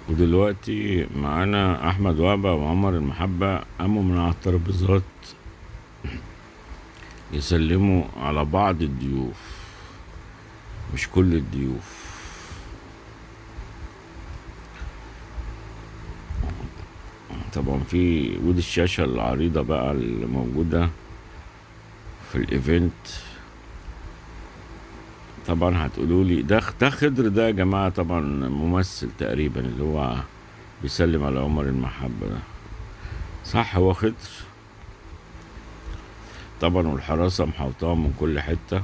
ودلوقتي معانا احمد وهبة وعمر المحبة قاموا من على الترابيزات يسلموا على بعض الضيوف، مش كل الضيوف. طبعا في ودي الشاشة العريضة بقى اللي موجودة في الايفنت. طبعا هتقولوا لي ده خضر ده يا جماعة، طبعا ممثل تقريبا اللي هو بيسلم على عمر المحبة ده. صح، هو خضر طبعا. والحراسة محوطاه من كل حتة،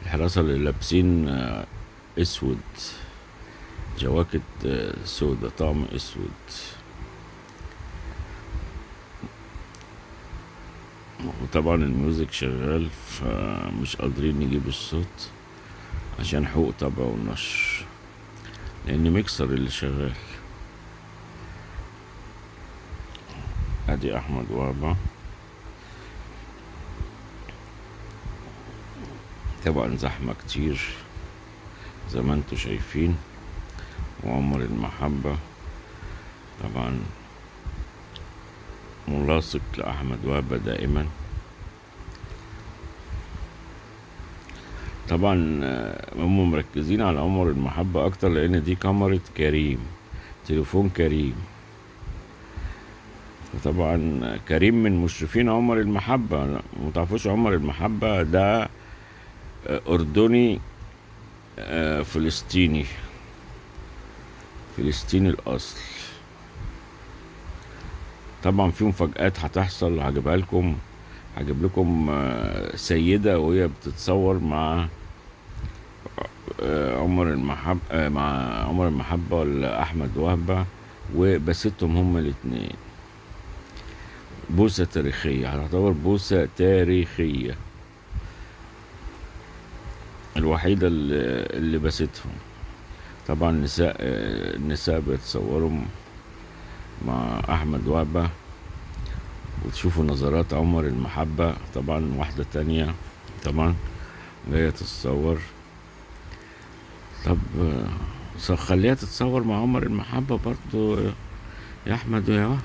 الحراسة اللي لابسين اسود، جواكت سودة، طقم اسود. وطبعا الميوزك شغال، فمش قادرين نجيب الصوت عشان حقوق طبع والنشر، لان ميكسر اللي شغال. ادي احمد وهبة، طبعا زحمة كتير زي ما انتوا شايفين. وعمر المحبة طبعا ملاصق لأحمد وهبة دائما. طبعا هم مركزين على عمر المحبة أكتر، لأن دي كاميرا كريم، تليفون كريم. فطبعا كريم من مشرفين عمر المحبة. متعرفوش عمر المحبة ده أردني، فلسطيني الأصل. طبعا في مفاجآت هتحصل هجيبها لكم. هجيب لكم سيدة وهي بتتصور مع عمر المحبة، مع عمر المحبة ولا أحمد وهبة، وبستهم هما الاتنين. بوسة تاريخية، هتعتبر بوسة تاريخية، الوحيدة اللي بستهم. طبعا النساء بيتصوروا مع أحمد وهبة، وتشوفوا نظرات عمر المحبة. طبعا واحدة تانية طبعا جاية تتصور. طب خليها تتصور مع عمر المحبة برضو يا أحمد ويا وهبة.